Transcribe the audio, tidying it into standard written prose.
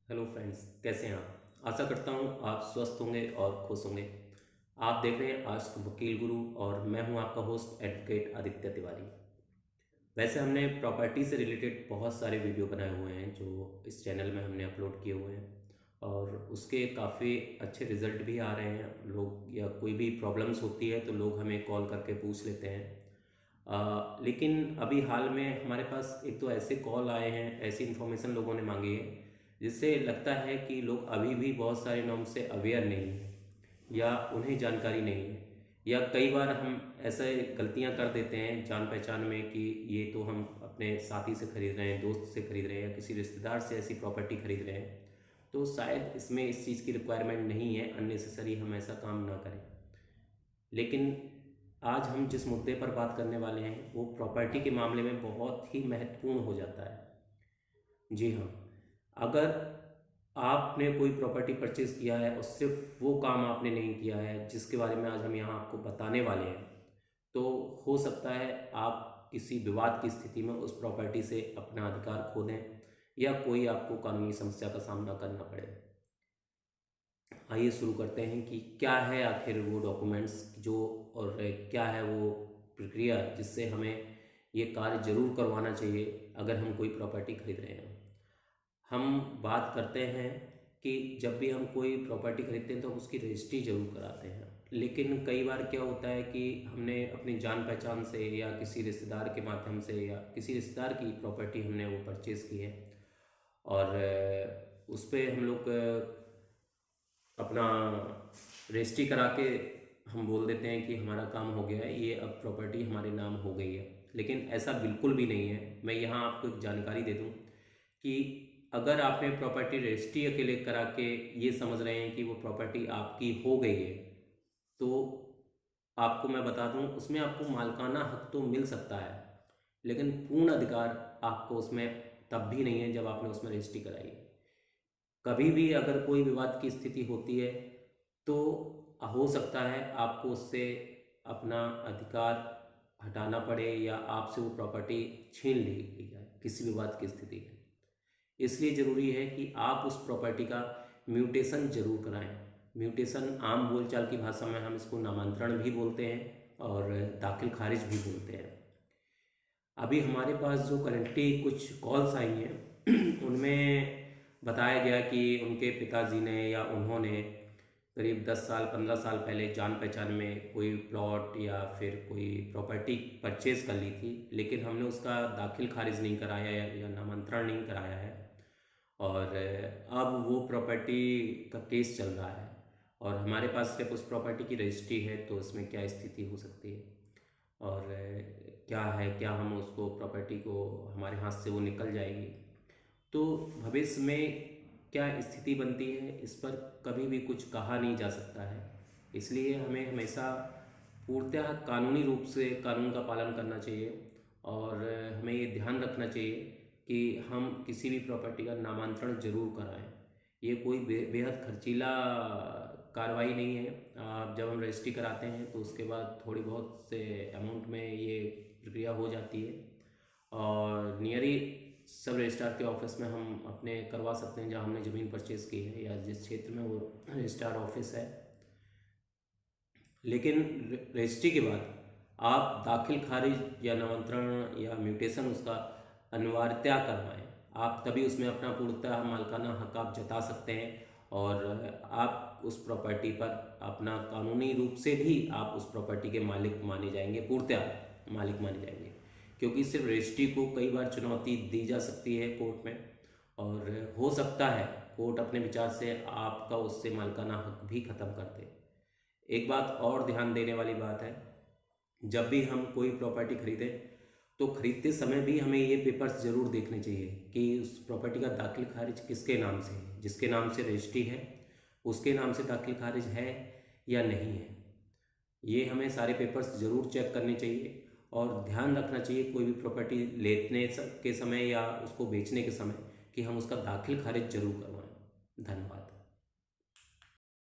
Hello friends, कैसे हैं आप। आशा करता हूँ आप स्वस्थ होंगे और खुश होंगे। आप देख रहे हैं आज वकील गुरु और मैं हूँ आपका होस्ट एडवोकेट आदित्य तिवारी। वैसे हमने प्रॉपर्टी से रिलेटेड बहुत सारे वीडियो बनाए हुए हैं जो इस चैनल में हमने अपलोड किए हुए हैं और उसके काफ़ी अच्छे रिजल्ट भी आ रहे हैं। लोग या कोई भी प्रॉब्लम्स होती है तो लोग हमें कॉल करके पूछ लेते हैं। लेकिन अभी हाल में हमारे पास एक तो ऐसे कॉल आए हैं, ऐसी इन्फॉर्मेशन लोगों ने मांगी है जिससे लगता है कि लोग अभी भी बहुत सारे नॉर्म से अवेयर नहीं हैं या उन्हें जानकारी नहीं है, या कई बार हम ऐसे गलतियां कर देते हैं जान पहचान में कि ये तो हम अपने साथी से खरीद रहे हैं, दोस्त से खरीद रहे हैं या किसी रिश्तेदार से ऐसी प्रॉपर्टी खरीद रहे हैं, तो शायद इसमें इस चीज़ की रिक्वायरमेंट नहीं है, अननेसेसरी हम ऐसा काम ना करें। लेकिन आज हम जिस मुद्दे पर बात करने वाले हैं वो प्रॉपर्टी के मामले में बहुत ही महत्वपूर्ण हो जाता है। जी हाँ, अगर आपने कोई प्रॉपर्टी परचेज किया है और सिर्फ वो काम आपने नहीं किया है जिसके बारे में आज हम यहाँ आपको बताने वाले हैं, तो हो सकता है आप किसी विवाद की स्थिति में उस प्रॉपर्टी से अपना अधिकार खो दें या कोई आपको कानूनी समस्या का सामना करना पड़े। आइए शुरू करते हैं कि क्या है आखिर वो डॉक्यूमेंट्स जो, और क्या है वो प्रक्रिया जिससे हमें ये कार्य जरूर करवाना चाहिए अगर हम कोई प्रॉपर्टी खरीद रहे हैं। हम बात करते हैं कि जब भी हम कोई प्रॉपर्टी खरीदते हैं तो हम उसकी रजिस्ट्री जरूर कराते हैं, लेकिन कई बार क्या होता है कि हमने अपनी जान पहचान से या किसी रिश्तेदार के माध्यम से या किसी रिश्तेदार की प्रॉपर्टी हमने वो परचेज़ की है और उस पर हम लोग अपना रजिस्ट्री करा के हम बोल देते हैं कि हमारा काम हो गया है, ये अब प्रॉपर्टी हमारे नाम हो गई है। लेकिन ऐसा बिल्कुल भी नहीं है। मैं यहाँ आपको एक जानकारी दे दूँ कि अगर आपने प्रॉपर्टी रजिस्ट्री अकेले करा के ये समझ रहे हैं कि वो प्रॉपर्टी आपकी हो गई है, तो आपको मैं बता दूं उसमें आपको मालिकाना हक तो मिल सकता है, लेकिन पूर्ण अधिकार आपको उसमें तब भी नहीं है जब आपने उसमें रजिस्ट्री कराई है। कभी भी अगर कोई विवाद की स्थिति होती है तो हो सकता है आपको उससे अपना अधिकार हटाना पड़े या आपसे वो प्रॉपर्टी छीन ली जाए किसी विवाद की स्थिति में। इसलिए ज़रूरी है कि आप उस प्रॉपर्टी का म्यूटेशन जरूर कराएं। म्यूटेशन आम बोलचाल की भाषा में हम इसको नामांतरण भी बोलते हैं और दाखिल खारिज भी बोलते हैं। अभी हमारे पास जो करंटली कुछ कॉल्स आई हैं उनमें बताया गया कि उनके पिताजी ने या उन्होंने करीब 10 साल 15 साल पहले जान पहचान में कोई प्लॉट या फिर कोई प्रॉपर्टी परचेज कर ली थी, लेकिन हमने उसका दाखिल खारिज नहीं कराया या नामांतरण नहीं कराया है और अब वो प्रॉपर्टी का केस चल रहा है और हमारे पास सिर्फ उस प्रॉपर्टी की रजिस्ट्री है, तो उसमें क्या स्थिति हो सकती है और क्या है, क्या हम उसको प्रॉपर्टी को हमारे हाथ से वो निकल जाएगी, तो भविष्य में क्या स्थिति बनती है इस पर कभी भी कुछ कहा नहीं जा सकता है। इसलिए हमें हमेशा पूर्णतः कानूनी रूप से कानून का पालन करना चाहिए और हमें ये ध्यान रखना चाहिए कि हम किसी भी प्रॉपर्टी का नामांतरण जरूर कराएं। ये कोई बेहद खर्चीला कार्रवाई नहीं है। जब हम रजिस्ट्री कराते हैं तो उसके बाद थोड़ी बहुत से अमाउंट में ये प्रक्रिया हो जाती है और नियरी सब रजिस्ट्रार के ऑफिस में हम अपने करवा सकते हैं जहां हमने ज़मीन परचेज़ की है या जिस क्षेत्र में वो रजिस्ट्रार ऑफिस है। लेकिन रजिस्ट्री के बाद आप दाखिल खारिज या नामांतरण या म्यूटेशन उसका अनिवार्यता करवाएं। आप तभी उसमें अपना पूर्णतः मालिकाना हक आप जता सकते हैं और आप उस प्रॉपर्टी पर अपना कानूनी रूप से भी आप उस प्रॉपर्टी के मालिक माने जाएंगे, पूर्णतः मालिक माने जाएंगे। क्योंकि सिर्फ रजिस्ट्री को कई बार चुनौती दी जा सकती है कोर्ट में और हो सकता है कोर्ट अपने विचार से आपका उससे मालिकाना हक भी ख़त्म कर दे। एक बात और ध्यान देने वाली बात है, जब भी हम कोई प्रॉपर्टी खरीदें तो खरीदते समय भी हमें ये पेपर्स ज़रूर देखने चाहिए कि उस प्रॉपर्टी का दाखिल खारिज किसके नाम से है। जिसके नाम से रजिस्ट्री है उसके नाम से दाखिल खारिज है या नहीं है, ये हमें सारे पेपर्स ज़रूर चेक करने चाहिए और ध्यान रखना चाहिए कोई भी प्रॉपर्टी लेने के समय या उसको बेचने के समय कि हम उसका दाखिल खारिज जरूर करवाएं। धन्यवाद।